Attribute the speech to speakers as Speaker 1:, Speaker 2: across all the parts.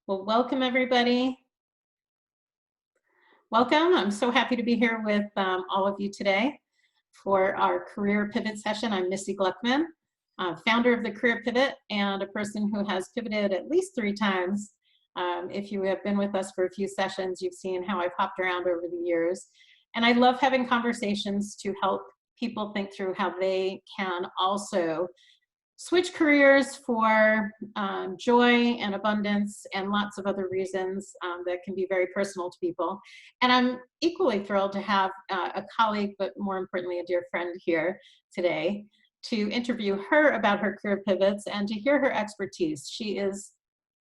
Speaker 1: Well, welcome everybody. Welcome. I'm so happy to be here with all of you today for our Career Pivot session. I'm Missy Gluckman, founder of the Career Pivot and a person who has pivoted at least 3 times. If you have been with us for a few sessions, you've seen how I've hopped around over the years. And I love having conversations to help people think through how they can also switch careers for joy and abundance and lots of other reasons that can be very personal to people. And I'm equally thrilled to have a colleague, but more importantly, a dear friend here today to interview her about her career pivots and to hear her expertise. She is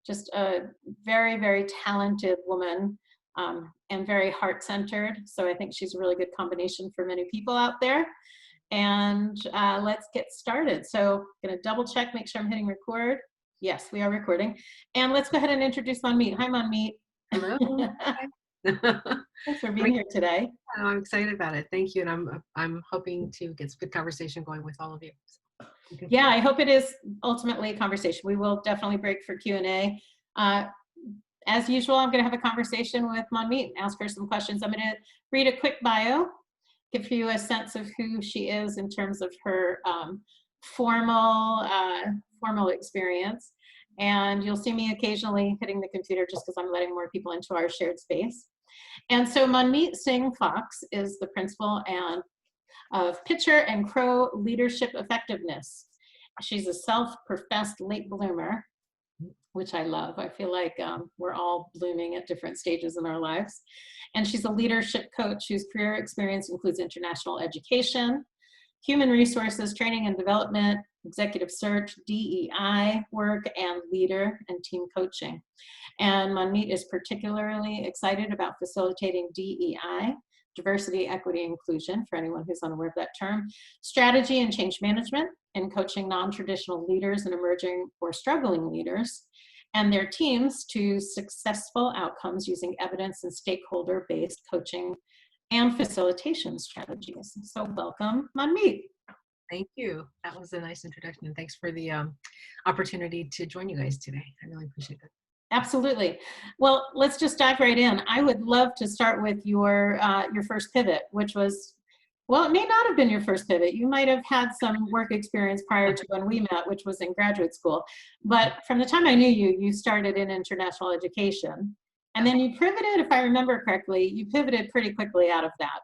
Speaker 1: just a very, very talented woman and very heart-centered. So I think she's a really good combination for many people out there. And let's get started. So I'm gonna double check, make sure I'm hitting record. Yes, we are recording. And let's go ahead and introduce Manmeet. Hi, Manmeet.
Speaker 2: Hello.
Speaker 1: Thanks for being here today.
Speaker 2: I'm excited about it. Thank you. And I'm hoping to get some good conversation going with all of you.
Speaker 1: Yeah, I hope it is ultimately a conversation. We will definitely break for Q&A. As usual, I'm gonna have a conversation with Manmeet and ask her some questions. I'm gonna read a quick bio, give you a sense of who she is in terms of her formal experience. And you'll see me occasionally hitting the computer just because I'm letting more people into our shared space. And so Manmeet Singh Fox is the principal of Pitcher and Crow Leadership Effectiveness. She's a self-professed late bloomer, which I love. I feel like we're all blooming at different stages in our lives. And she's a leadership coach whose career experience includes international education, human resources, training and development, executive search, DEI work, and leader and team coaching. And Manmeet is particularly excited about facilitating DEI, diversity, equity, inclusion, for anyone who's unaware of that term, strategy and change management, and coaching non-traditional leaders and emerging or struggling leaders and their teams to successful outcomes using evidence and stakeholder-based coaching and facilitation strategies. So welcome, Manmeet.
Speaker 2: Thank you. That was a nice introduction. And thanks for the opportunity to join you guys today. I really appreciate it.
Speaker 1: Absolutely. Well, let's just dive right in. I would love to start with your first pivot, which was, well, it may not have been your first pivot. You might have had some work experience prior to when we met, which was in graduate school. But from the time I knew you, you started in international education. And then you pivoted, if I remember correctly, you pivoted pretty quickly out of that.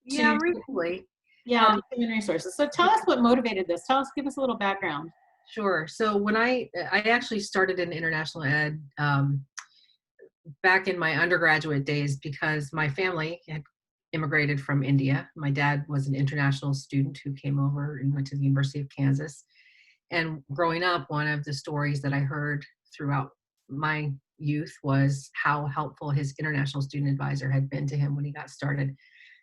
Speaker 2: Yeah, recently.
Speaker 1: Yeah, to human resources. So tell us what motivated this. Give us a little background.
Speaker 2: Sure. So when I actually started in international ed back in my undergraduate days because my family had immigrated from India. My dad was an international student who came over and went to the University of Kansas. And growing up, one of the stories that I heard throughout my youth was how helpful his international student advisor had been to him when he got started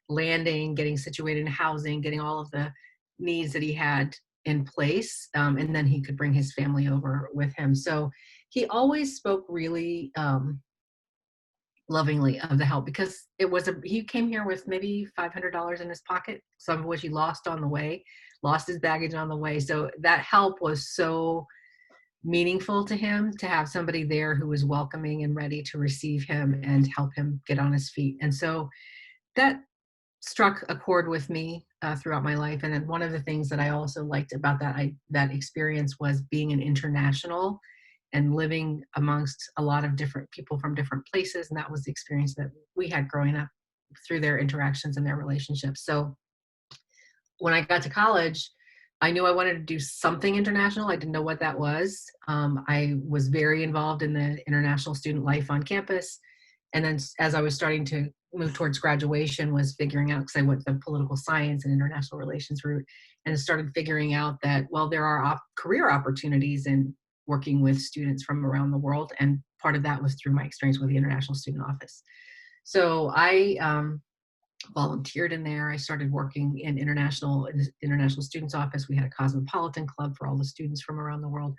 Speaker 2: landing, getting situated in housing, getting all of the needs that he had in place. And then he could bring his family over with him. So he always spoke really lovingly of the help because he came here with maybe $500 in his pocket, some of which he lost on the way, lost his baggage on the way. So that help was so meaningful to him to have somebody there who was welcoming and ready to receive him and help him get on his feet. And so that struck a chord with me throughout my life. And then one of the things that I also liked about that experience was being an international and living amongst a lot of different people from different places. And that was the experience that we had growing up through their interactions and their relationships. So when I got to college, I knew I wanted to do something international. I didn't know what that was. I was very involved in the international student life on campus. And then as I was starting to move towards graduation, was figuring out, because I went the political science and international relations route, and started figuring out that, well, there are career opportunities in working with students from around the world. And part of that was through my experience with the International Student Office. So I volunteered in there. I started working in international students office. We had a cosmopolitan club for all the students from around the world.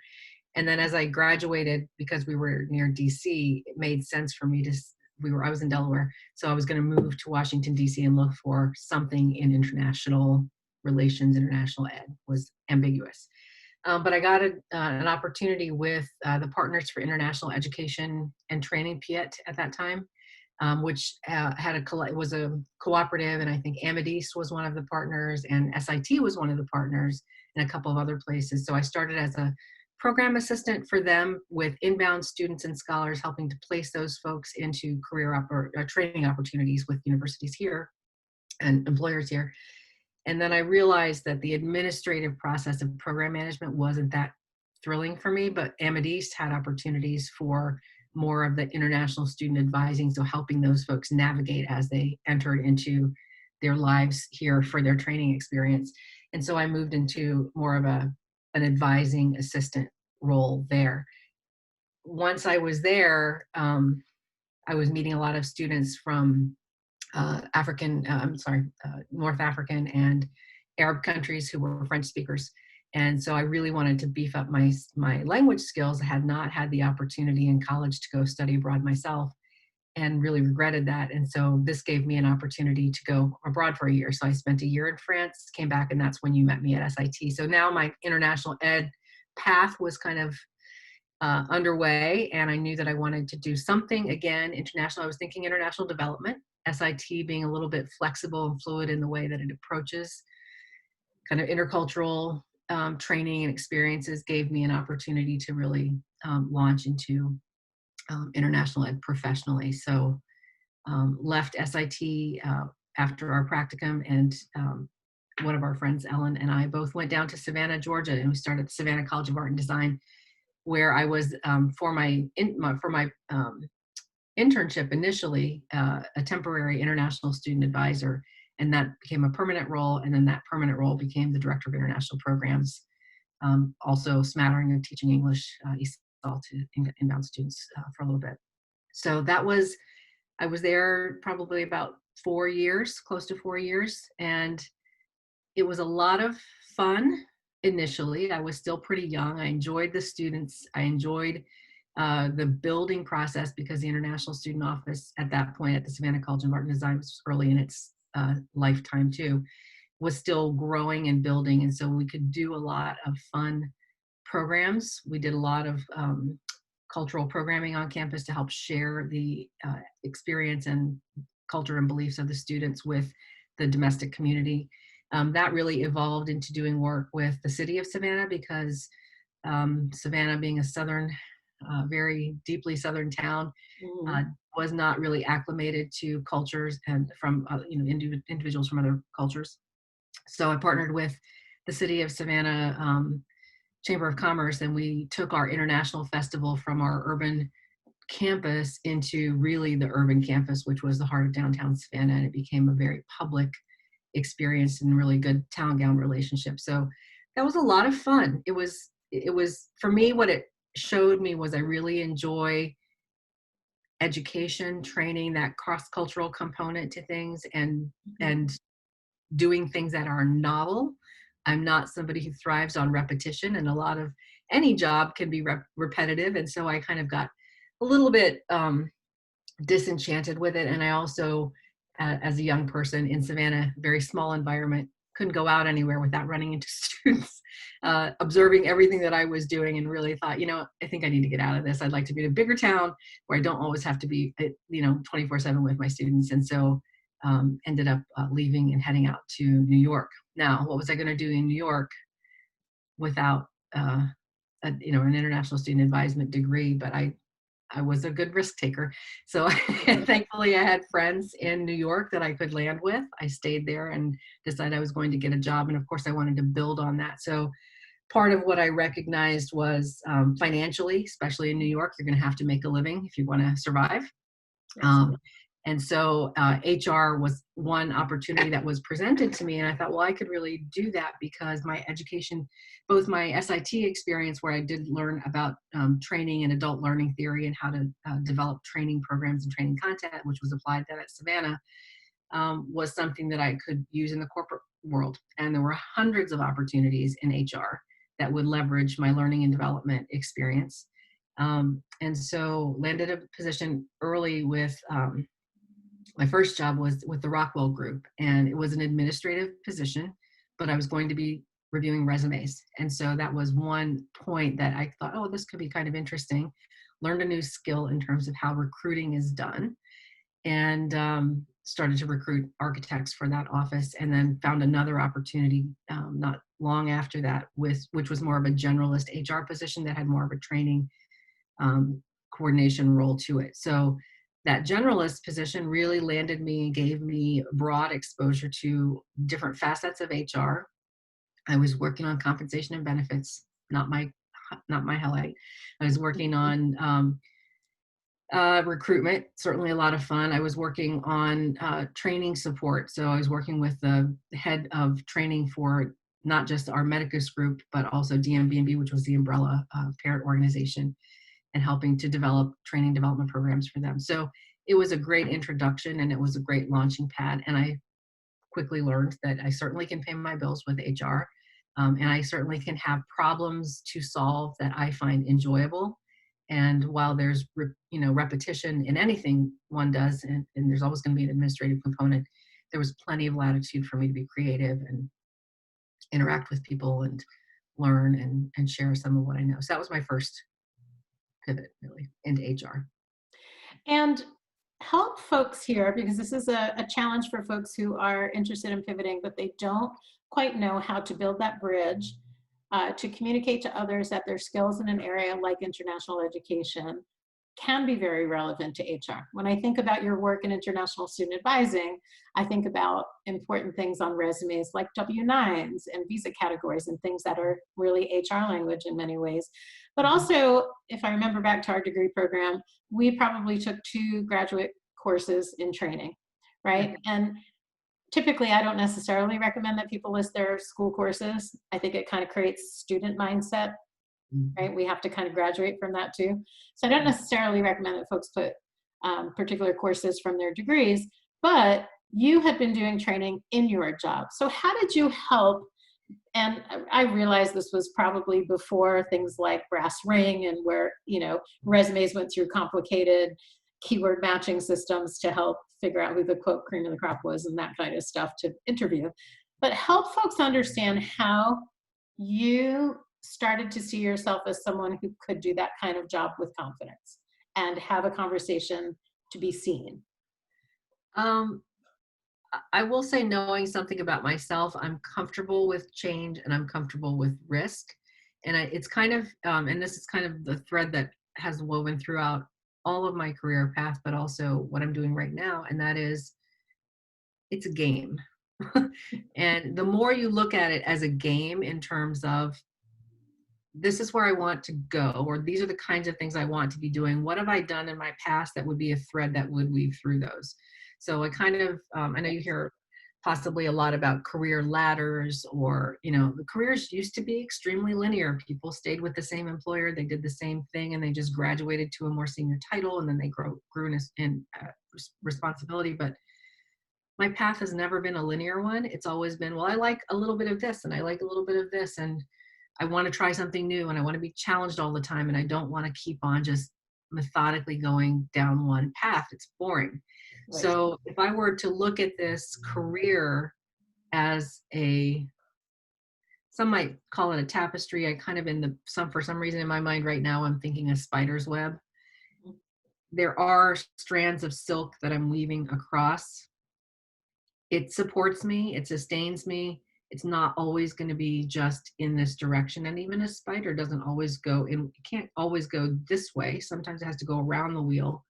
Speaker 2: And then as I graduated, because we were near DC, it made sense for me I was in Delaware, so I was going to move to Washington, DC and look for something in international relations. International ed was ambiguous. But I got an opportunity with the Partners for International Education and Training, PIET, at that time, which was a cooperative, and I think Amadis was one of the partners, and SIT was one of the partners, and a couple of other places. So I started as a program assistant for them with inbound students and scholars, helping to place those folks into training opportunities with universities here and employers here. And then I realized that the administrative process of program management wasn't that thrilling for me, but Amadis had opportunities for more of the international student advising, so helping those folks navigate as they entered into their lives here for their training experience. And so I moved into more of an advising assistant role there. Once I was there, I was meeting a lot of students from North African and Arab countries who were French speakers. And so I really wanted to beef up my language skills. I had not had the opportunity in college to go study abroad myself, and really regretted that. And so this gave me an opportunity to go abroad for a year. So I spent a year in France, came back, and that's when you met me at SIT. So now my international ed path was kind of underway, and I knew that I wanted to do something again international. I was thinking international development, SIT being a little bit flexible and fluid in the way that it approaches kind of intercultural training and experiences, gave me an opportunity to really launch into international ed professionally. So left SIT after our practicum, and one of our friends, Ellen, and I both went down to Savannah, Georgia, and we started the Savannah College of Art and Design, where I was for my internship initially a temporary international student advisor, and that became a permanent role. And then that permanent role became the director of international programs, also smattering of teaching English ESOL to inbound students for a little bit. So I was there probably about 4 years, close to 4 years, and it was a lot of fun. Initially, I was still pretty young. I enjoyed the students. I enjoyed the building process, because the International Student Office at that point at the Savannah College of Art and Design was early in its lifetime too, was still growing and building. And so we could do a lot of fun programs. We did a lot of cultural programming on campus to help share the experience and culture and beliefs of the students with the domestic community. That really evolved into doing work with the city of Savannah, because Savannah, being a southern, very deeply southern town, was not really acclimated to cultures and from individuals from other cultures. So I partnered with the city of Savannah Chamber of Commerce, and we took our international festival from our urban campus into really the urban campus, which was the heart of downtown Savannah, and it became a very public experience and really good town gown relationship. So that was a lot of fun. It was for me, what it showed me was I really enjoy education, training, that cross-cultural component to things, and doing things that are novel. I'm not somebody who thrives on repetition, and a lot of any job can be repetitive. And so I kind of got a little bit disenchanted with it. And I also, as a young person in Savannah, very small environment, couldn't go out anywhere without running into students, observing everything that I was doing, and really thought, I think I need to get out of this. I'd like to be in a bigger town where I don't always have to be, 24/7 with my students. And so ended up leaving and heading out to New York. Now, what was I going to do in New York without, an international student advisement degree? But I was a good risk taker. So thankfully I had friends in New York that I could land with. I stayed there and decided I was going to get a job. And of course I wanted to build on that. So part of what I recognized was financially, especially in New York, you're going to have to make a living if you want to survive. And so HR was one opportunity that was presented to me. And I thought, well, I could really do that, because my education, both my SIT experience, where I did learn about training and adult learning theory and how to develop training programs and training content, which was applied then at Savannah, was something that I could use in the corporate world. And there were hundreds of opportunities in HR that would leverage my learning and development experience. And so landed a position early with, my first job was with the Rockwell Group, and it was an administrative position, but I was going to be reviewing resumes. And so that was one point that I thought, oh, this could be kind of interesting. Learned a new skill in terms of how recruiting is done, and started to recruit architects for that office, and then found another opportunity not long after that, which was more of a generalist HR position that had more of a training coordination role to it. So that generalist position really landed me, gave me broad exposure to different facets of HR. I was working on compensation and benefits, not my highlight. I was working on recruitment, certainly a lot of fun. I was working on training support. So I was working with the head of training for not just our Medicus group, but also DMB&B, which was the umbrella parent organization, and helping to develop training development programs for them. So it was a great introduction, and it was a great launching pad. And I quickly learned that I certainly can pay my bills with HR, and I certainly can have problems to solve that I find enjoyable. And while there's repetition in anything one does, and there's always going to be an administrative component, there was plenty of latitude for me to be creative and interact with people and learn and share some of what I know. So that was my first pivot, really, into HR.
Speaker 1: And help folks here, because this is a challenge for folks who are interested in pivoting, but they don't quite know how to build that bridge to communicate to others that their skills in an area like international education can be very relevant to HR. When I think about your work in international student advising, I think about important things on resumes like W-9s and visa categories and things that are really HR language in many ways. But also, if I remember back to our degree program, we probably took 2 graduate courses in training, right? And typically, I don't necessarily recommend that people list their school courses. I think it kind of creates student mindset, right? We have to kind of graduate from that too. So I don't necessarily recommend that folks put particular courses from their degrees, but you had been doing training in your job. So how did you help? And I realize this was probably before things like Brass Ring and where, resumes went through complicated keyword matching systems to help figure out who the quote cream of the crop was and that kind of stuff to interview. But help folks understand how you started to see yourself as someone who could do that kind of job with confidence and have a conversation to be seen.
Speaker 2: I will say, knowing something about myself, I'm comfortable with change and I'm comfortable with risk. And it's kind of, and this is kind of the thread that has woven throughout all of my career path, but also what I'm doing right now. And that is, it's a game. And the more you look at it as a game in terms of, this is where I want to go, or these are the kinds of things I want to be doing. What have I done in my past that would be a thread that would weave through those? So I kind of, I know you hear possibly a lot about career ladders, or, the careers used to be extremely linear. People stayed with the same employer, they did the same thing, and they just graduated to a more senior title, and then they grew in responsibility. But my path has never been a linear one. It's always been, well, I like a little bit of this, and I like a little bit of this, and I want to try something new, and I want to be challenged all the time, and I don't want to keep on just methodically going down one path. It's boring. Right. So if I were to look at this career as some might call it a tapestry, I kind of for some reason in my mind right now, I'm thinking a spider's web. There are strands of silk that I'm weaving across. It supports me, it sustains me. It's not always going to be just in this direction. And even a spider doesn't always it can't always go this way. Sometimes it has to go around the wheel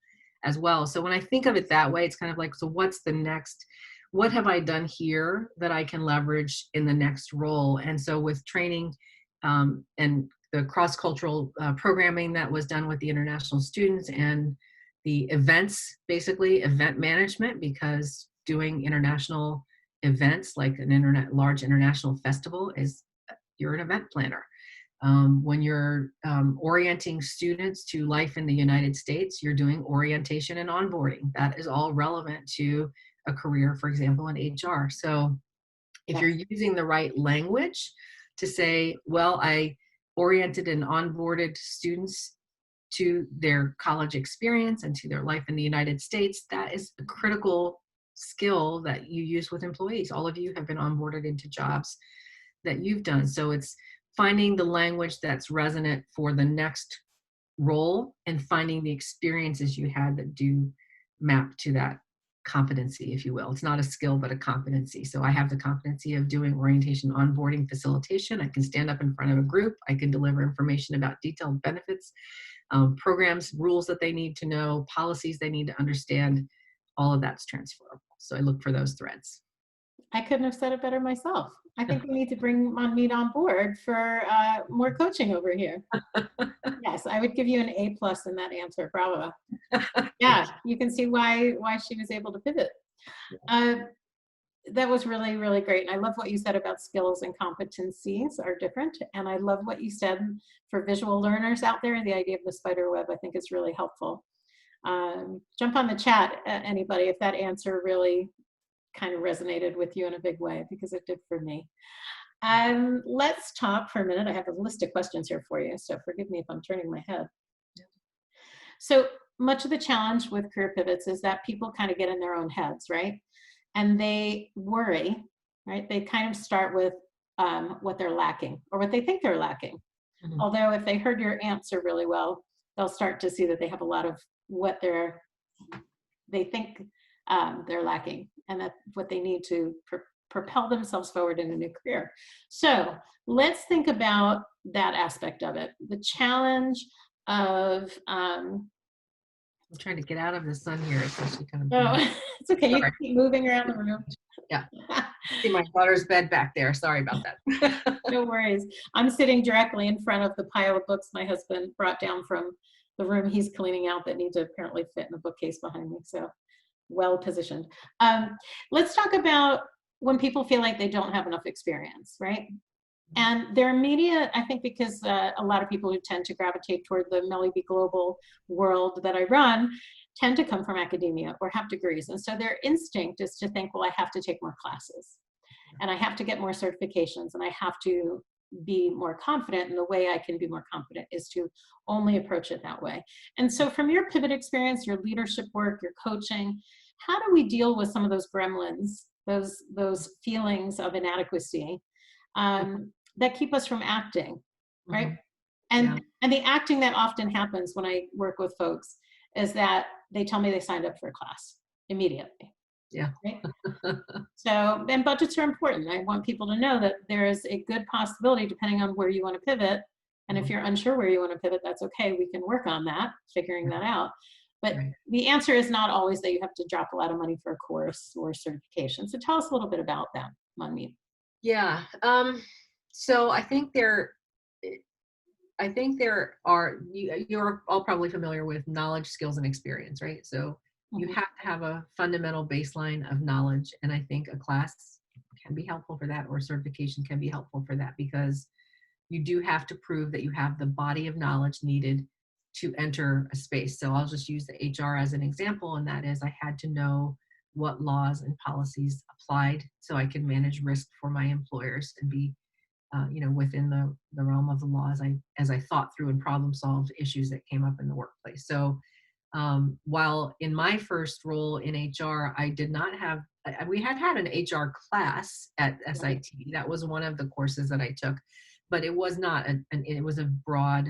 Speaker 2: as well. So when I think of it that way, it's kind of like, so what's the next? What have I done here that I can leverage in the next role? And so with training and the cross-cultural programming that was done with the international students and the events, basically event management, because doing international events like large international festival you're an event planner. When you're orienting students to life in the United States, you're doing orientation and onboarding. That is all relevant to a career, for example, in HR. So if you're using the right language to say, well, I oriented and onboarded students to their college experience and to their life in the United States, that is a critical skill that you use with employees. All of you have been onboarded into jobs that you've done. So it's finding the language that's resonant for the next role and finding the experiences you had that do map to that competency, if you will. It's not a skill, but a competency. So I have the competency of doing orientation, onboarding, facilitation. I can stand up in front of a group. I can deliver information about detailed benefits, programs, rules that they need to know, policies they need to understand. All of that's transferable. So I look for those threads.
Speaker 1: I couldn't have said it better myself. I think we need to bring Manmeet on board for more coaching over here. Yes, I would give you an A+ in that answer. Bravo. Yeah, you can see why she was able to pivot. That was really, really great. And I love what you said about skills and competencies are different. And I love what you said for visual learners out there. The idea of the spider web, I think, is really helpful. Jump on the chat, anybody, if that answer really kind of resonated with you in a big way, because it did for me. Let's talk for a minute. I have a list of questions here for you, so forgive me if I'm turning my head. So much of the challenge with career pivots is that people kind of get in their own heads, right? And they worry, right? They kind of start with what they're lacking or what they think they're lacking. Mm-hmm. Although if they heard your answer really well, they'll start to see that they have a lot of what they think they're lacking, and that's what they need to propel themselves forward in a new career. So let's think about that aspect of it. The challenge of
Speaker 2: I'm trying to get out of the sun here. It's actually kind of
Speaker 1: it's okay. You can keep moving around the room.
Speaker 2: Yeah. See my daughter's bed back there. Sorry about that.
Speaker 1: No worries. I'm sitting directly in front of the pile of books my husband brought down from the room he's cleaning out that need to apparently fit in the bookcase behind me. So well positioned. Let's talk about when people feel like they don't have enough experience, right? And their immediate, I think, because a lot of people who tend to gravitate toward the Melly B Global world that I run tend to come from academia or have degrees. And so their instinct is to think, well, I have to take more classes and I have to get more certifications and I have to be more confident. And the way I can be more confident is to only approach it that way. And so from your pivot experience, your leadership work, your coaching, how do we deal with some of those gremlins, those feelings of inadequacy that keep us from acting, right? Mm-hmm. And the acting that often happens when I work with folks is that they tell me they signed up for a class immediately.
Speaker 2: Yeah.
Speaker 1: Right? So, and budgets are important. I want people to know that there is a good possibility, depending on where you want to pivot. And if you're unsure where you want to pivot, that's okay. We can work on that, figuring that out. But the answer is not always that you have to drop a lot of money for a course or certification. So tell us a little bit about that, Manmeet.
Speaker 2: Yeah. So I think there are, you're all probably familiar with knowledge, skills, and experience, right? So you have to have a fundamental baseline of knowledge. And I think a class can be helpful for that, or certification can be helpful for that, because you do have to prove that you have the body of knowledge needed to enter a space. So I'll just use the HR as an example. And that is, I had to know what laws and policies applied so I could manage risk for my employers and be within the realm of the law as I thought through and problem solved issues that came up in the workplace. So while in my first role in HR, I did not have, we had an HR class at SIT. That was one of the courses that I took, but it was not, it was a broad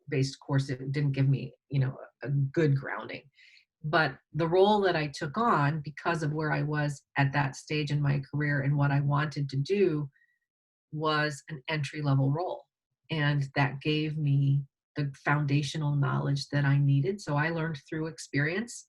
Speaker 2: based course. It didn't give me, a good grounding. But the role that I took on, because of where I was at that stage in my career and what I wanted to do, was an entry-level role. And that gave me the foundational knowledge that I needed. So I learned through experience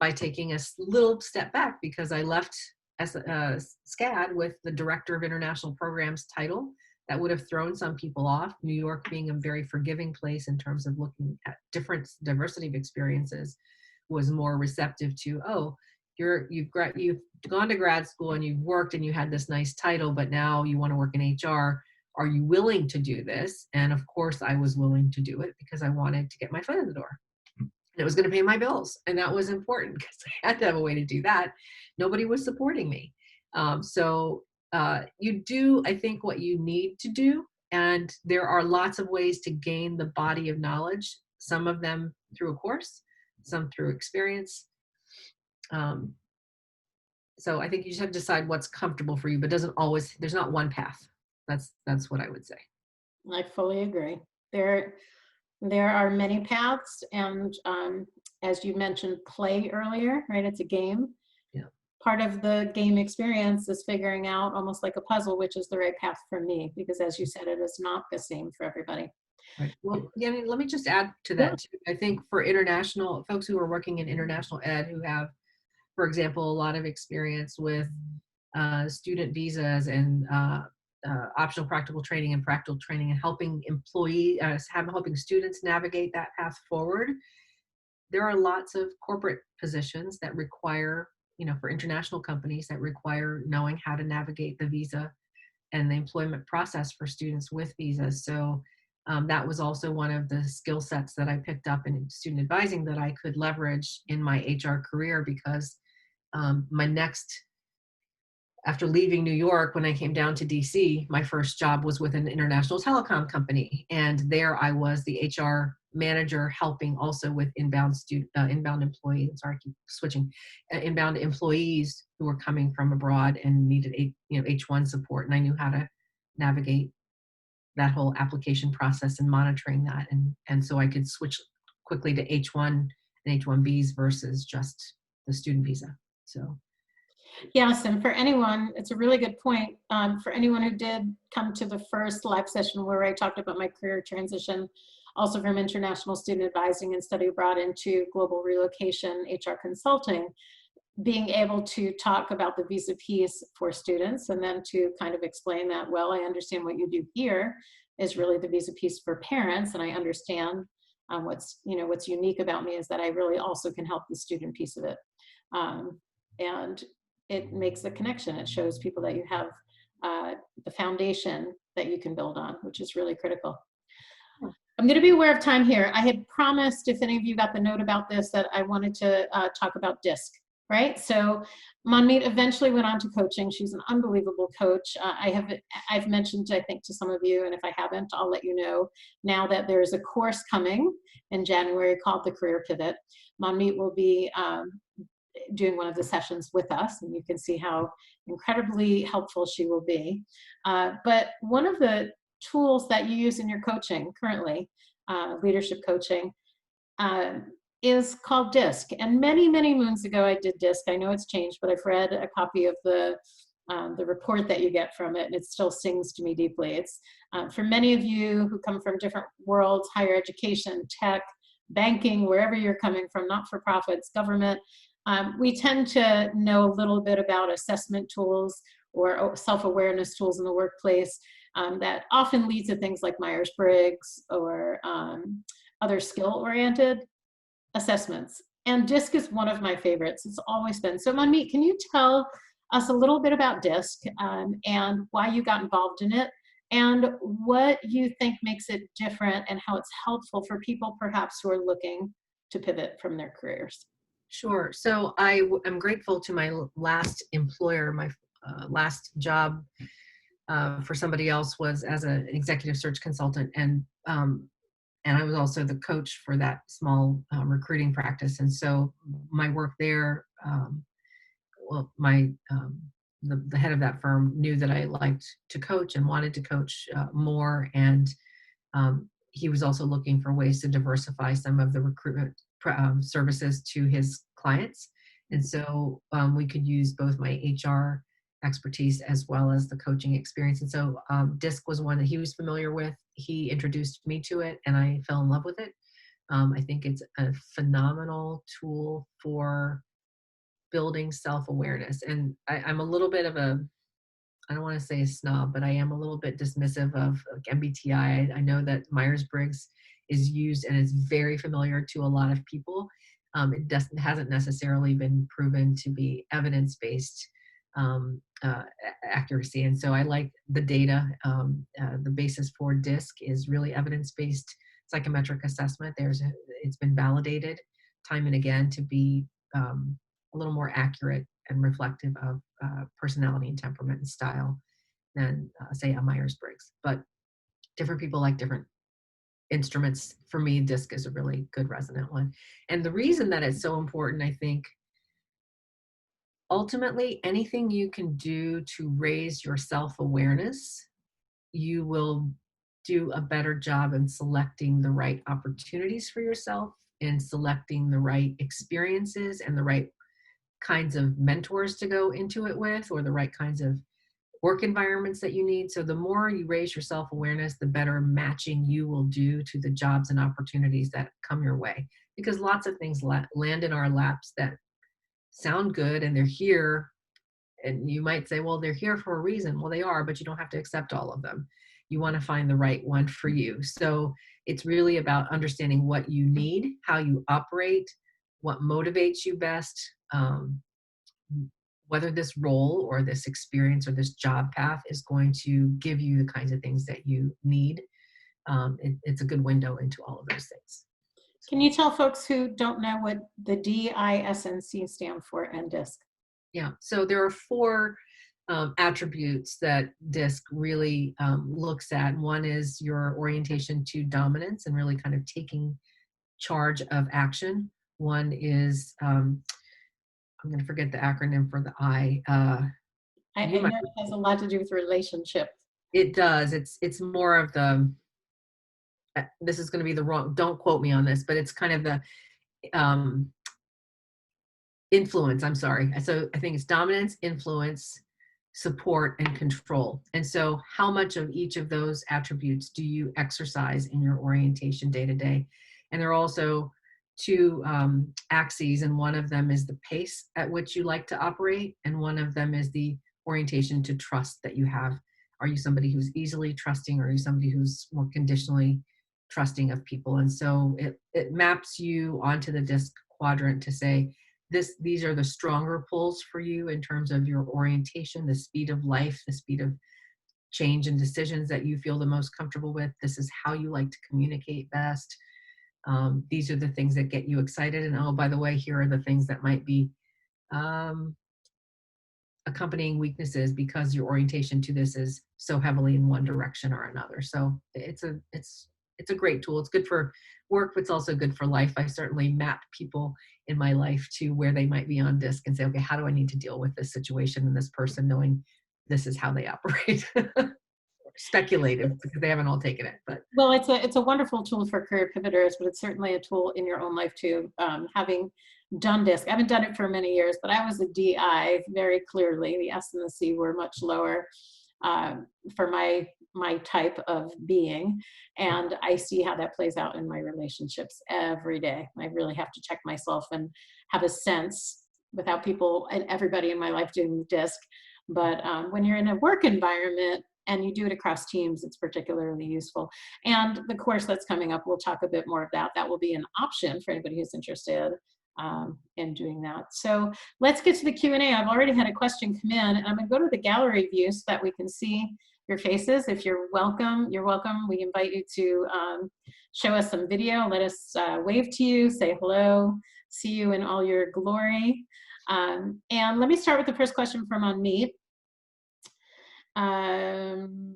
Speaker 2: by taking a little step back, because I left SCAD with the Director of International Programs title. That would have thrown some people off. New York being a very forgiving place in terms of looking at different diversity of experiences was more receptive to, you've gone to grad school and you've worked and you had this nice title, but now you want to work in HR. Are you willing to do this? And of course I was willing to do it, because I wanted to get my foot in the door. And it was going to pay my bills. And that was important, because I had to have a way to do that. Nobody was supporting me. You do, I think, what you need to do. And there are lots of ways to gain the body of knowledge, some of them through a course, some through experience. So I think you just have to decide what's comfortable for you, but doesn't always, there's not one path. That's what I would say.
Speaker 1: I fully agree. There are many paths, and as you mentioned, play earlier, right? It's a game.
Speaker 2: Yeah.
Speaker 1: Part of the game experience is figuring out, almost like a puzzle, which is the right path for me, because as you said, it is not the same for everybody.
Speaker 2: Right. Well, yeah, I mean, let me just add to
Speaker 1: Yeah.
Speaker 2: that too. I think for international folks who are working in international ed who have, for example, a lot of experience with student visas and optional practical training and practical training and helping helping students navigate that path forward. There are lots of corporate positions that require, for international companies that require knowing how to navigate the visa and the employment process for students with visas. So that was also one of the skill sets that I picked up in student advising that I could leverage in my HR career, because my next, after leaving New York, when I came down to DC, my first job was with an international telecom company. And there I was the HR manager helping also with inbound employees. Sorry, I keep switching. Inbound employees who were coming from abroad and needed H1 support. And I knew how to navigate that whole application process and monitoring that. And so I could switch quickly to H1 and H1Bs versus just the student visa. So
Speaker 1: Yes, and for anyone, it's a really good point. For anyone who did come to the first live session where I talked about my career transition, also from international student advising and study abroad into global relocation, HR consulting, being able to talk about the visa piece for students and then to kind of explain that, well, I understand what you do here is really the visa piece for parents, and I understand what's unique about me is that I really also can help the student piece of it. And it makes the connection. It shows people that you have the foundation that you can build on, which is really critical. I'm going to be aware of time here. I had promised, if any of you got the note about this, that I wanted to talk about DISC, right? So Manmeet eventually went on to coaching. She's an unbelievable coach. I've mentioned, I think, to some of you, and if I haven't, I'll let you know now that there's a course coming in January called the Career Pivot. Manmeet will be doing one of the sessions with us, and you can see how incredibly helpful she will be. But one of the tools that you use in your coaching currently, leadership coaching, is called DISC. And many, many moons ago, I did DISC. I know it's changed, but I've read a copy of the report that you get from it, and it still stings to me deeply. It's for many of you who come from different worlds, higher education, tech, banking, wherever you're coming from, not-for-profits, government, we tend to know a little bit about assessment tools or self-awareness tools in the workplace that often leads to things like Myers-Briggs or other skill-oriented assessments. And DISC is one of my favorites. It's always been. So Manmeet, can you tell us a little bit about DISC and why you got involved in it and what you think makes it different and how it's helpful for people perhaps who are looking to pivot from their careers?
Speaker 2: Sure. So I am grateful to my last employer. My last job for somebody else was as an executive search consultant, and I was also the coach for that small recruiting practice. And so my work there, well, the head of that firm knew that I liked to coach and wanted to coach more, and he was also looking for ways to diversify some of the recruitment services to his clients. And so we could use both my HR expertise as well as the coaching experience. And so DISC was one that he was familiar with. He introduced me to it and I fell in love with it. I think it's a phenomenal tool for building self-awareness. And I'm a little bit of I don't want to say a snob, but I am a little bit dismissive of like MBTI. I know that Myers-Briggs is used and is very familiar to a lot of people. It hasn't necessarily been proven to be evidence-based accuracy. And so I like the data. The basis for DISC is really evidence-based psychometric assessment. It's been validated time and again to be a little more accurate and reflective of personality and temperament and style than say a Myers-Briggs. But different people like different instruments. For me, DISC is a really good resonant one. And the reason that it's so important, I think, Ultimately, anything you can do to raise your self-awareness, you will do a better job in selecting the right opportunities for yourself and selecting the right experiences and the right kinds of mentors to go into it with, or the right kinds of work environments that you need. So the more you raise your self-awareness, the better matching you will do to the jobs and opportunities that come your way. Because lots of things land in our laps that sound good and they're here. And you might say, well, they're here for a reason. Well, they are, but you don't have to accept all of them. You want to find the right one for you. So it's really about understanding what you need, how you operate, what motivates you best, whether this role or this experience or this job path is going to give you the kinds of things that you need. It's a good window into all of those things.
Speaker 1: Can you tell folks who don't know what the DISNC stand for and DISC?
Speaker 2: Yeah, so there are four attributes that DISC really looks at. One is your orientation to dominance and really kind of taking charge of action. One is, I'm going to forget the acronym for the I.
Speaker 1: I
Speaker 2: You
Speaker 1: know
Speaker 2: might,
Speaker 1: it has a lot to do with relationships.
Speaker 2: it does. It's more of the, this is going to be the wrong, don't quote me on this, but it's kind of the um, influence. I'm sorry. So I think it's dominance, influence, support, and control. And so how much of each of those attributes do you exercise in your orientation day to day? And there are also two axes, and one of them is the pace at which you like to operate, and one of them is the orientation to trust that you have. Are you somebody who's easily trusting, or are you somebody who's more conditionally trusting of people? And so it maps you onto the DISC quadrant to say, these are the stronger pulls for you in terms of your orientation, the speed of life, the speed of change and decisions that you feel the most comfortable with. This is how you like to communicate best. These are the things that get you excited. And oh, by the way, here are the things that might be accompanying weaknesses because your orientation to this is so heavily in one direction or another. So it's a great tool. It's good for work, but it's also good for life. I certainly map people in my life to where they might be on DISC and say, okay, how do I need to deal with this situation and this person, knowing this is how they operate. Speculative because they haven't all taken it, but
Speaker 1: Well, it's a wonderful tool for career pivoters, but it's certainly a tool in your own life too. Having done DISC, I haven't done it for many years, but I was a DI very clearly. The S and the C were much lower for my type of being, and I see how that plays out in my relationships every day. I really have to check myself and have a sense without people and everybody in my life doing DISC. But when you're in a work environment, and you do it across teams, it's particularly useful. And the course that's coming up, we'll talk a bit more about that. Will be an option for anybody who's interested in doing that. So let's get to the Q&A. I've already had a question come in, and I'm gonna go to the gallery view so that we can see your faces. If you're welcome, you're welcome. We invite you to show us some video, let us wave to you, say hello, see you in all your glory. And let me start with the first question from Manmeet. And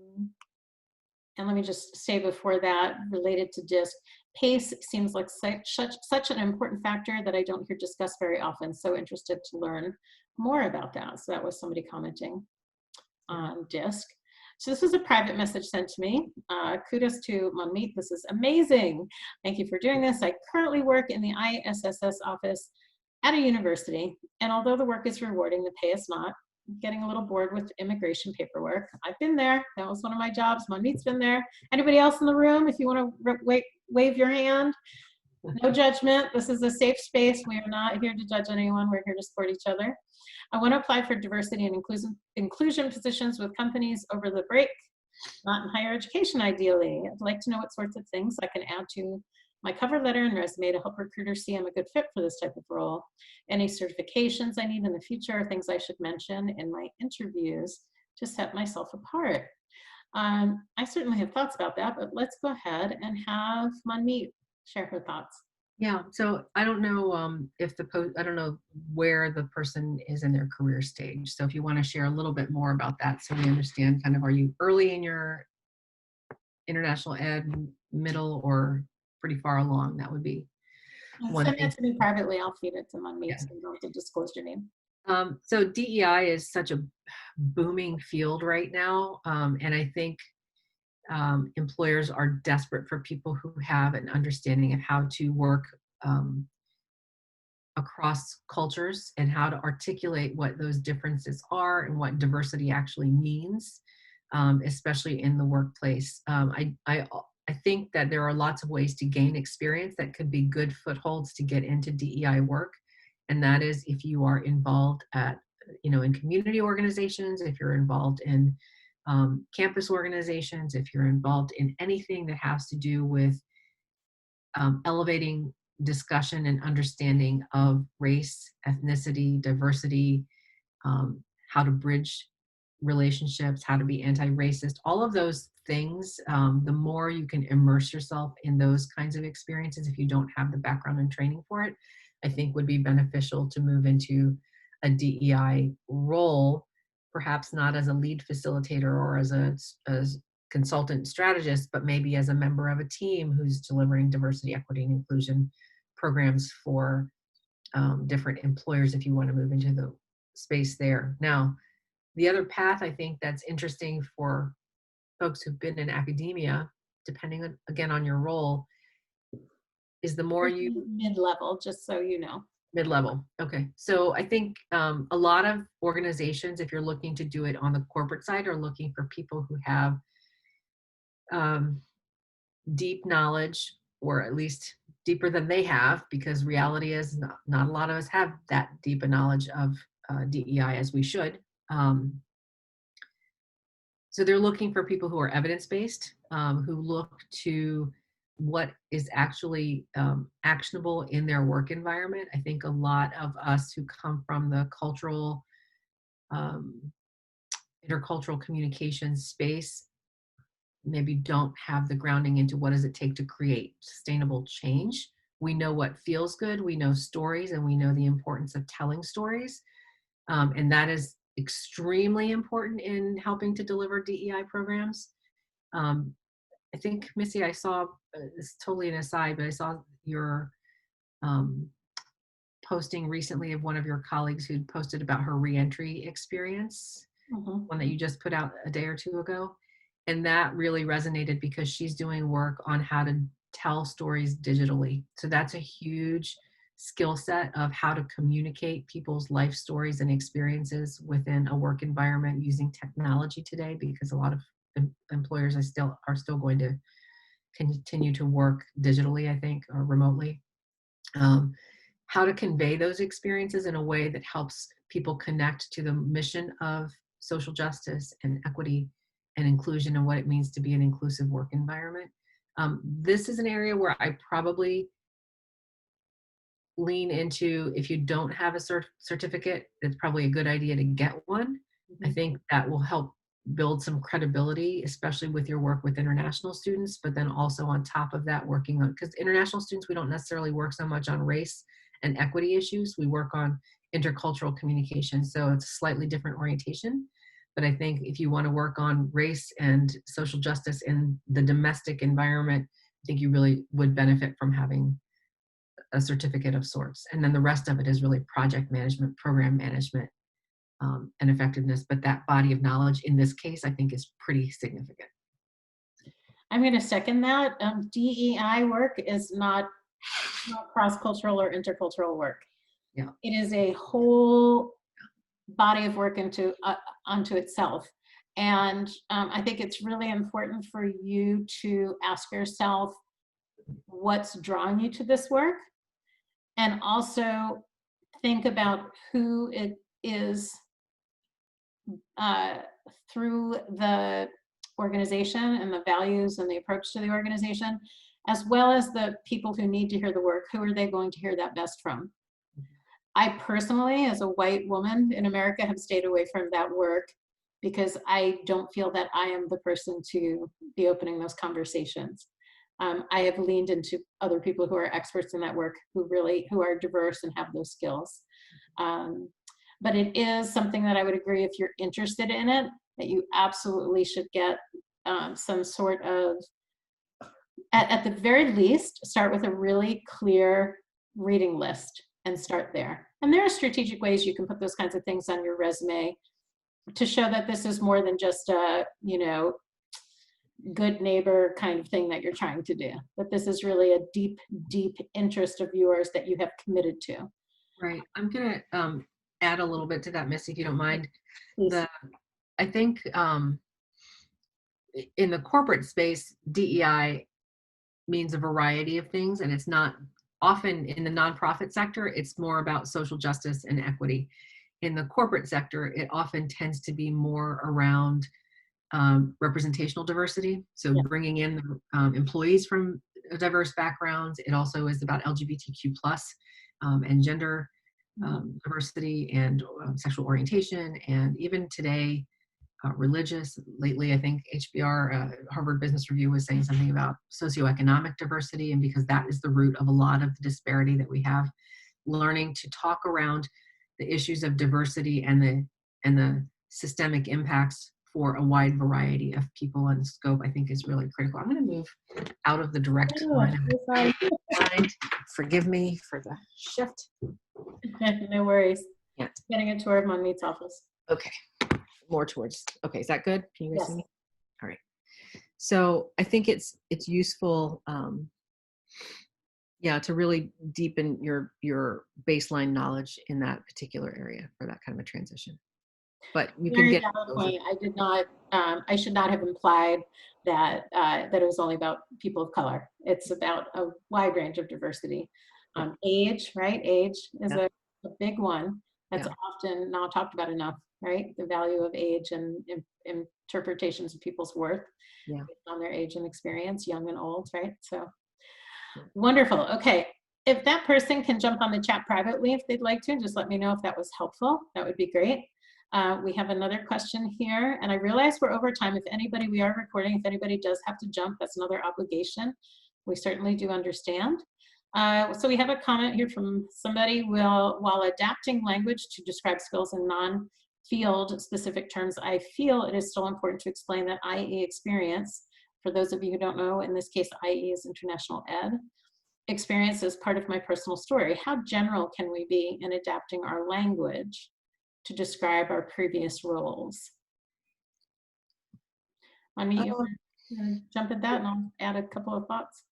Speaker 1: let me just say before that, related to DISC, pace seems like such an important factor that I don't hear discussed very often. So interested to learn more about that. So that was somebody commenting on DISC. So this was a private message sent to me. Kudos to Manmeet. This is amazing. Thank you for doing this. I currently work in the ISSS office at a university. And although the work is rewarding, the pay is not. Getting a little bored with immigration paperwork. I've been there. That was one of my jobs. Manmeet's been there. Anybody else in the room? If you want to wave your hand. No judgment. This is a safe space. We are not here to judge anyone. We're here to support each other. I want to apply for diversity and inclusion positions with companies over the break, not in higher education ideally. I'd like to know what sorts of things I can add to my cover letter and resume to help recruiters see I'm a good fit for this type of role. Any certifications I need in the future or things I should mention in my interviews to set myself apart. I certainly have thoughts about that, but let's go ahead and have Manmeet share her thoughts.
Speaker 2: yeah. So I don't know if I don't know where the person is in their career stage. So if you want to share a little bit more about that, so we understand kind of, are you early in your international ed, middle, or pretty far along? That would be one
Speaker 1: Send
Speaker 2: thing.
Speaker 1: that to me privately. I'll feed it to Manmeet,
Speaker 2: Yeah.
Speaker 1: so you don't have to disclose your name.
Speaker 2: So DEI is such a booming field right now, and I think employers are desperate for people who have an understanding of how to work um, across cultures and how to articulate what those differences are and what diversity actually means, especially in the workplace. I think that there are lots of ways to gain experience that could be good footholds to get into DEI work, and that is if you are involved at, in community organizations, if you're involved in campus organizations, if you're involved in anything that has to do with elevating discussion and understanding of race, ethnicity, diversity, how to bridge relationships, how to be anti-racist, all of those things. The more you can immerse yourself in those kinds of experiences, if you don't have the background and training for it, I think would be beneficial to move into a DEI role, perhaps not as a lead facilitator or as a consultant strategist, but maybe as a member of a team who's delivering diversity, equity, and inclusion programs for different employers if you want to move into the space there. Now, the other path I think that's interesting for folks who've been in academia, depending on, again, on your role, is the more you
Speaker 1: Mid-level, just so you know.
Speaker 2: mid-level. Okay. So I think a lot of organizations, if you're looking to do it on the corporate side, are looking for people who have um, deep knowledge, or at least deeper than they have, because reality is not a lot of us have that deep a knowledge of DEI as we should. So they're looking for people who are evidence-based, who look to what is actually actionable in their work environment. I think a lot of us who come from the cultural, um, intercultural communication space maybe don't have the grounding into what does it take to create sustainable change. We know what feels good, we know stories, and we know the importance of telling stories. And that is extremely important in helping to deliver DEI programs. Um, I think, Missy, I saw, it's totally an aside, but I saw your um, posting recently of one of your colleagues who posted about her reentry experience,
Speaker 1: Mhm.
Speaker 2: one that you just put out a day or two ago. And that really resonated because she's doing work on how to tell stories digitally. So that's a huge skill set of how to communicate people's life stories and experiences within a work environment using technology today, because a lot of employers are still going to continue to work digitally, I think, or remotely. Um, how to convey those experiences in a way that helps people connect to the mission of social justice and equity and inclusion and what it means to be an inclusive work environment. This is an area where I probably lean into, if you don't have a certificate, it's probably a good idea to get one. I
Speaker 1: Mhm.
Speaker 2: think that will help build some credibility, especially with your work with international students, but then also on top of that, working on, because international students, we don't necessarily work so much on race and equity issues. We work on intercultural communication. So it's a slightly different orientation. But I think if you want to work on race and social justice in the domestic environment, I think you really would benefit from having a certificate of sorts. And then the rest of it is really project management, program management, and effectiveness. But that body of knowledge in this case, I think, is pretty significant.
Speaker 1: I'm going to second that. DEI work is not cross-cultural or intercultural work.
Speaker 2: Yeah.
Speaker 1: It is a whole body of work onto itself. And I think it's really important for you to ask yourself what's drawing you to this work, and also think about who it is uh, through the organization and the values and the approach to the organization, as well as the people who need to hear the work. Who are they going to hear that best from? I personally, as a white woman in America, have stayed away from that work because I don't feel that I am the person to be opening those conversations. I have leaned into other people who are experts in that work, who are diverse and have those skills. But it is something that I would agree, if you're interested in it, that you absolutely should get some sort of, at the very least, start with a really clear reading list and start there. And there are strategic ways you can put those kinds of things on your resume to show that this is more than just a, good neighbor kind of thing that you're trying to do, that this is really a deep, deep interest of yours that you have committed to.
Speaker 2: Right. I'm going to add a little bit to that, Missy, if you don't mind.
Speaker 1: Please.
Speaker 2: I think in the corporate space, DEI means a variety of things, and it's not often in the nonprofit sector, it's more about social justice and equity. In the corporate sector, it often tends to be more around representational diversity. So bringing in employees from diverse backgrounds. It also is about LGBTQ plus and gender diversity and sexual orientation. And even today, religious. Lately, I think HBR, Harvard Business Review, was saying something about socioeconomic diversity. And because that is the root of a lot of the disparity that we have, learning to talk around the issues of diversity and the systemic impacts for a wide variety of people and scope, I think is really critical. I'm going to move out of the direct line of mind. Forgive me for the shift.
Speaker 1: No worries.
Speaker 2: Yeah.
Speaker 1: Getting a tour of Monmeet's office.
Speaker 2: Okay. More towards, okay, is that good? Can you guys
Speaker 1: Yes.
Speaker 2: see me? All right. So I think it's useful, to really deepen your baseline knowledge in that particular area for that kind of a transition. But you can
Speaker 1: Very
Speaker 2: get
Speaker 1: valid point. I did not. I should not have implied that that it was only about people of color. It's about a wide range of diversity. Age, right? Age is a big one that's often not talked about enough, right? The value of age and interpretations of people's worth based on their age and experience, young and old, right? So wonderful. Okay. If that person can jump on the chat privately if they'd like to, just let me know if that was helpful. That would be great. We have another question here, and I realize we're over time. If anybody, we are recording, if anybody does have to jump, that's another obligation. We certainly do understand. So we have a comment here from somebody, while adapting language to describe skills in non-field specific terms, I feel it is still important to explain that IE experience, for those of you who don't know, in this case, IE is international ed, experience is part of my personal story. How general can we be in adapting our language to describe our previous roles? Monmeet, you want to jump at that and I'll add a couple of thoughts?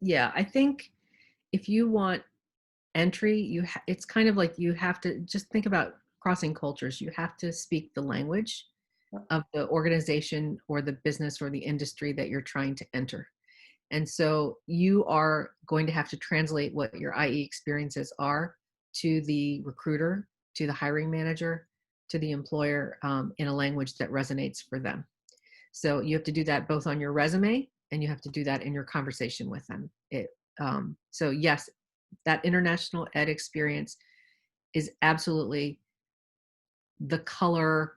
Speaker 2: Yeah, I think if you want entry, it's kind of like you have to just think about crossing cultures. You have to speak the language of the organization or the business or the industry that you're trying to enter. And so you are going to have to translate what your IE experiences are to the recruiter, to the hiring manager, to the employer in a language that resonates for them. So you have to do that both on your resume and you have to do that in your conversation with them. So yes, that international ed experience is absolutely the color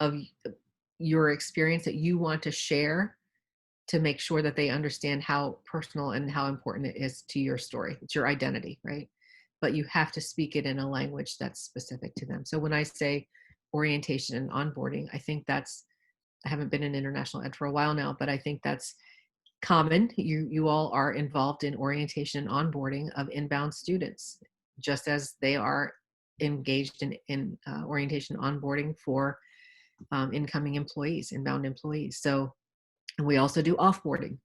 Speaker 2: of your experience that you want to share to make sure that they understand how personal and how important it is to your story. It's your identity, right? But you have to speak it in a language that's specific to them. So when I say orientation and onboarding, I think I haven't been in international ed for a while now, but I think that's common. You all are involved in orientation and onboarding of inbound students, just as they are engaged in orientation onboarding for incoming employees, inbound employees. So, and we also do offboarding.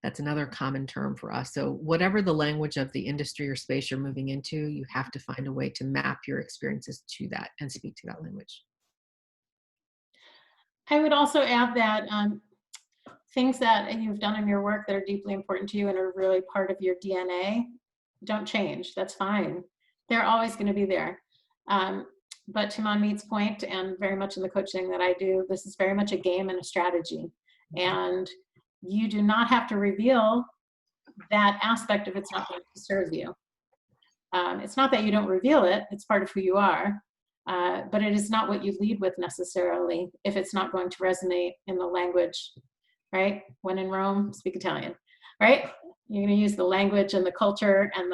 Speaker 2: That's another common term for us. So whatever the language of the industry or space you're moving into, you have to find a way to map your experiences to that and speak to that language.
Speaker 1: I would also add that things that you've done in your work that are deeply important to you and are really part of your DNA don't change. That's fine. They're always going to be there. But to Monmeet's point, and very much in the coaching that I do, this is very much a game and a strategy. And you do not have to reveal that aspect if it's not going to serve you. It's not that you don't reveal it, it's part of who you are, but it is not what you lead with necessarily if it's not going to resonate in the language, right? When in Rome, speak Italian, right? You're going to use the language and the culture and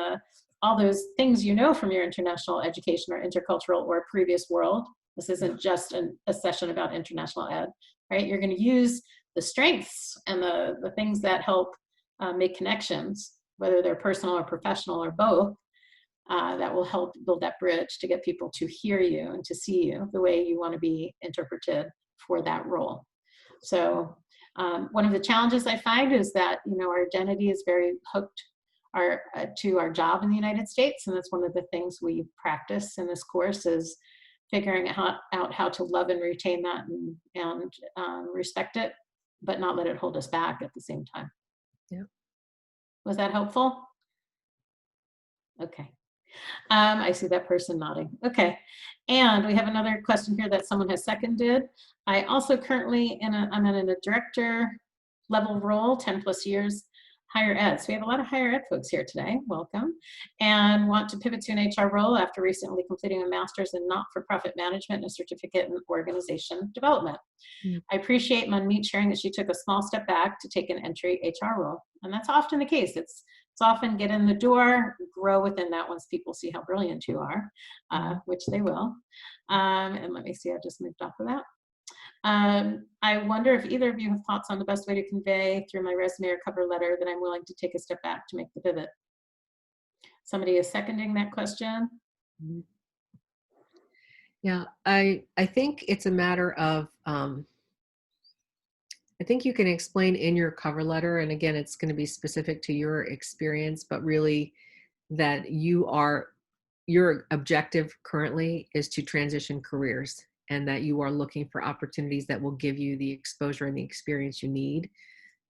Speaker 1: all those things you know from your international education or intercultural or previous world. This isn't just a session about international ed, right? You're going to use the strengths and the things that help make connections, whether they're personal or professional or both, that will help build that bridge to get people to hear you and to see you the way you want to be interpreted for that role. So one of the challenges I find is that, our identity is very hooked to our job in the United States. And that's one of the things we practice in this course is figuring out how to love and retain that and respect it, but not let it hold us back at the same time.
Speaker 3: Yeah.
Speaker 1: Was that helpful? Okay. I see that person nodding. Okay. And we have another question here that someone has seconded. I also currently I'm in a director level role, 10 plus years, higher ed. So we have a lot of higher ed folks here today. Welcome. And want to pivot to an HR role after recently completing a master's in not-for-profit management and a certificate in organization development. I appreciate Manmeet sharing that she took a small step back to take an entry HR role. And that's often the case. It's often get in the door, grow within that once people see how brilliant you are, which they will. And let me see, I just moved off of that. I wonder if either of you have thoughts on the best way to convey through my resume or cover letter that I'm willing to take a step back to make the pivot. Somebody is seconding that question.
Speaker 3: Yeah, I think it's a matter of, I think you can explain in your cover letter, and again, it's going to be specific to your experience, but really that your objective currently is to transition careers, and that you are looking for opportunities that will give you the exposure and the experience you need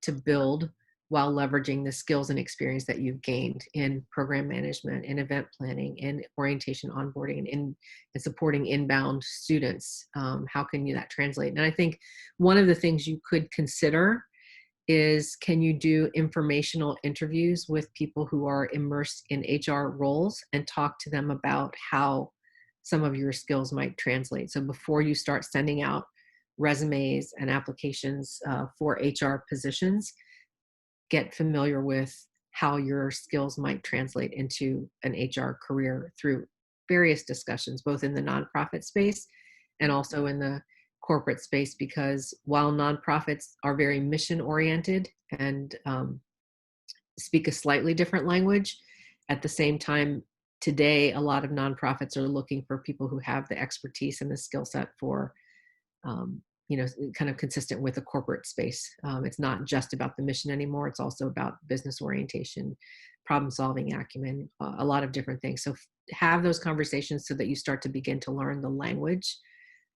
Speaker 3: to build while leveraging the skills and experience that you've gained in program management, in event planning, in orientation onboarding, and in supporting inbound students. How can that translate? And I think one of the things you could consider is, can you do informational interviews with people who are immersed in HR roles and talk to them about how some of your skills might translate? So before you start sending out resumes and applications for HR positions, get familiar with how your skills might translate into an HR career through various discussions, both in the nonprofit space and also in the corporate space, because while nonprofits are very mission oriented and speak a slightly different language, at the same time, today, a lot of nonprofits are looking for people who have the expertise and the skill set for kind of consistent with the corporate space. It's not just about the mission anymore. It's also about business orientation, problem solving acumen, a lot of different things. So have those conversations so that you start to begin to learn the language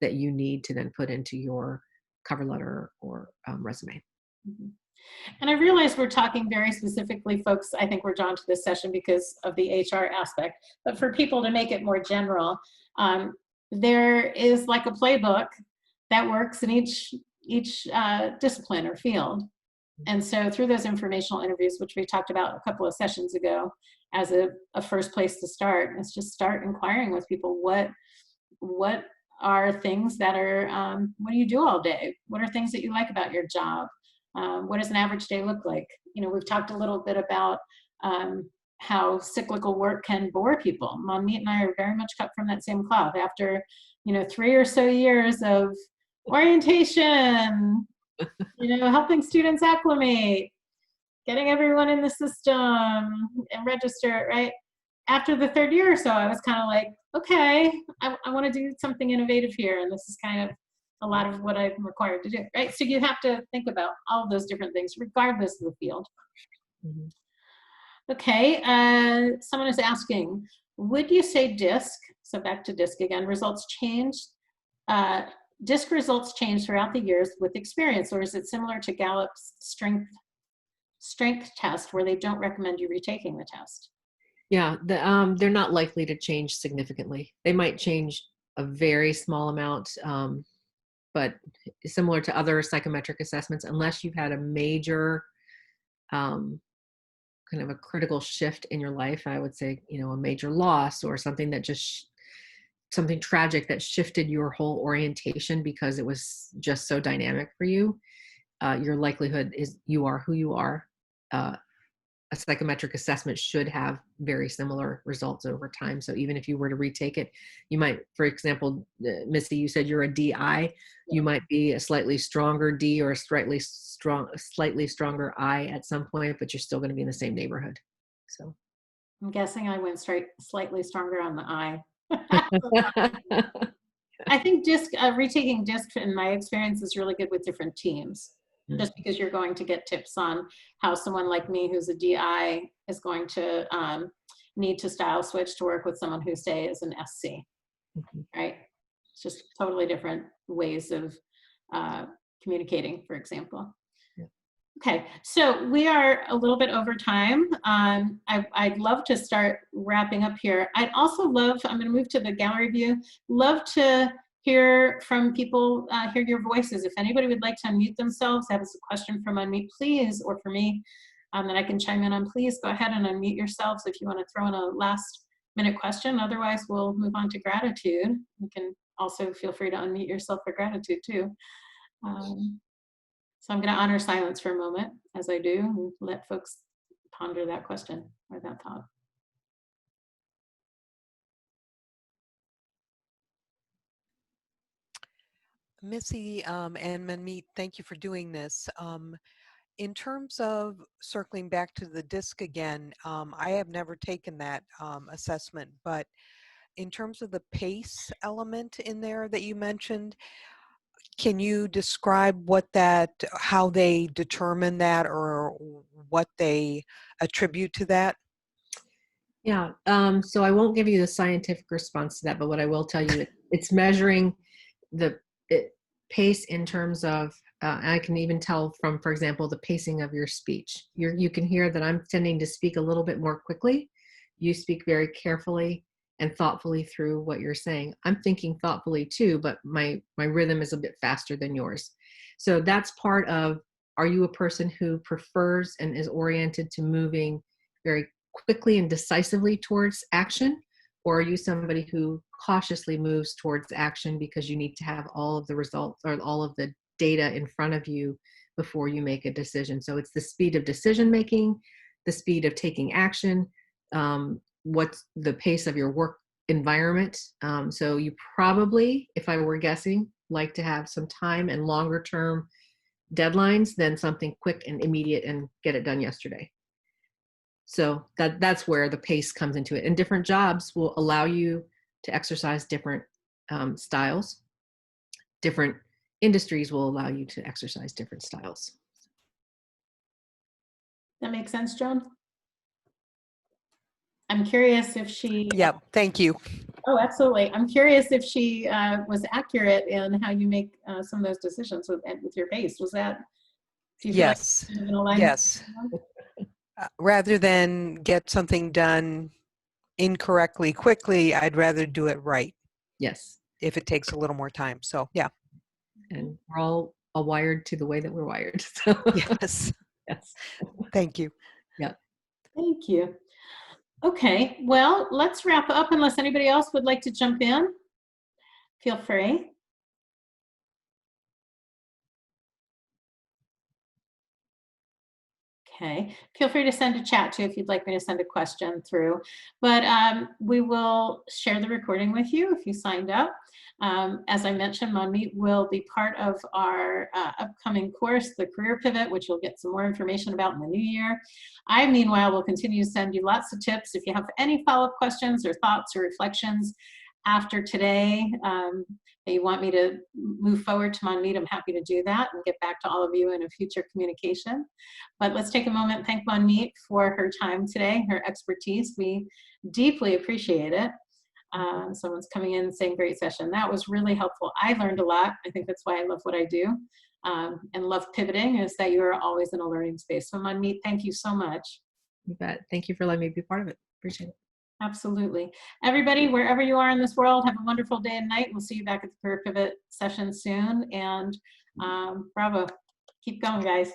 Speaker 3: that you need to then put into your cover letter or resume.
Speaker 1: Mm-hmm. And I realize we're talking very specifically, folks, I think we're drawn to this session because of the HR aspect, but for people to make it more general, there is like a playbook that works in each discipline or field. And so through those informational interviews, which we talked about a couple of sessions ago as a first place to start, is just start inquiring with people, what are things that are, what do you do all day? What are things that you like about your job? What does an average day look like? We've talked a little bit about how cyclical work can bore people. Manmeet and I are very much cut from that same cloth. After 3 or so years of orientation, helping students acclimate, getting everyone in the system and register, right? After the 3rd year or so, I was kind of like, okay, I want to do something innovative here. And this is kind of a lot of what I'm required to do, right? So you have to think about all of those different things, regardless of the field.
Speaker 3: Mm-hmm.
Speaker 1: Okay, someone is asking, would you say DISC, so back to DISC again, results changed? DISC results change throughout the years with experience, or is it similar to Gallup's strength test where they don't recommend you retaking the test?
Speaker 3: Yeah, they're not likely to change significantly. They might change a very small amount, but similar to other psychometric assessments, unless you've had a major kind of a critical shift in your life, I would say, a major loss or something that something tragic that shifted your whole orientation because it was just so dynamic for you, your likelihood is you are who you are. A psychometric assessment should have very similar results over time. So even if you were to retake it, you might, for example, Missy, you said you're a DI, you might be a slightly stronger D or a slightly stronger I at some point, but you're still going to be in the same neighborhood. So.
Speaker 1: I'm guessing I went straight, slightly stronger on the I. I think retaking DISC in my experience is really good with different teams, just because you're going to get tips on how someone like me who's a DI is going to need to style switch to work with someone who, say, is an SC, right? It's just totally different ways of communicating, for example. Okay, so we are a little bit over time. I'd love to start wrapping up here. I'd also love, I'm going to move to the gallery view, love to hear from people, hear your voices. If anybody would like to unmute themselves, have a question from Unmute, please, or for me, that I can chime in on, please go ahead and unmute yourselves if you want to throw in a last minute question. Otherwise, we'll move on to gratitude. You can also feel free to unmute yourself for gratitude too. So I'm going to honor silence for a moment as I do and let folks ponder that question or that thought.
Speaker 4: Missy and Manmeet, thank you for doing this. In terms of circling back to the DISC again, I have never taken that assessment, but in terms of the PACE element in there that you mentioned, can you describe how they determine that or what they attribute to that?
Speaker 3: Yeah, so I won't give you the scientific response to that, but what I will tell you, it's measuring the pace in terms of, I can even tell from, for example, the pacing of your speech. You can hear that I'm tending to speak a little bit more quickly. You speak very carefully and thoughtfully through what you're saying. I'm thinking thoughtfully too, but my rhythm is a bit faster than yours. So that's part of, are you a person who prefers and is oriented to moving very quickly and decisively towards action? Or are you somebody who cautiously moves towards action because you need to have all of the results or all of the data in front of you before you make a decision? So it's the speed of decision making, the speed of taking action, what's the pace of your work environment. So you probably, if I were guessing, like to have some time and longer term deadlines than something quick and immediate and get it done yesterday. So that's where the pace comes into it. And different jobs will allow you to exercise different styles. Different industries will allow you to exercise different styles.
Speaker 1: That makes sense, Joan? I'm curious if she...
Speaker 4: Yeah, thank you.
Speaker 1: Oh, absolutely. I'm curious if she was accurate in how you make some of those decisions with your pace. Was that... Do you feel
Speaker 4: Yes,
Speaker 1: like in alignment?
Speaker 4: yes. Rather than get something done incorrectly quickly, I'd rather do it right.
Speaker 3: Yes.
Speaker 4: If it takes a little more time. So yeah.
Speaker 3: And we're all wired to the way that we're wired. So.
Speaker 4: Yes.
Speaker 3: Yes.
Speaker 4: Thank you.
Speaker 3: Yeah.
Speaker 1: Thank you. Okay, well, let's wrap up unless anybody else would like to jump in. Feel free. Okay, feel free to send a chat too if you'd like me to send a question through. But we will share the recording with you if you signed up. As I mentioned, Manmeet will be part of our upcoming course, the Career Pivot, which you'll get some more information about in the new year. I, meanwhile, will continue to send you lots of tips. If you have any follow-up questions or thoughts or reflections after today, that you want me to move forward to Manmeet, I'm happy to do that and get back to all of you in a future communication. But let's take a moment and thank Manmeet for her time today, her expertise. We deeply appreciate it. Someone's coming in and saying, great session. That was really helpful. I learned a lot. I think that's why I love what I do and love pivoting, is that you are always in a learning space. So Manmeet, thank you so much.
Speaker 3: You bet. Thank you for letting me be part of it. Appreciate it.
Speaker 1: Absolutely. Everybody, wherever you are in this world, have a wonderful day and night. We'll see you back at the Career Pivot session soon. And bravo. Keep going, guys.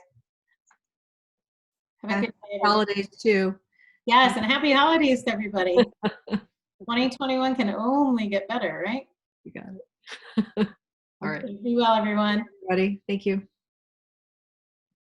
Speaker 1: Have a good day, everybody.
Speaker 3: Holidays too.
Speaker 1: Yes, and happy holidays to everybody. 2021 can only get better, right?
Speaker 3: You got it. All right.
Speaker 1: Be well, everyone.
Speaker 3: Ready? Thank you.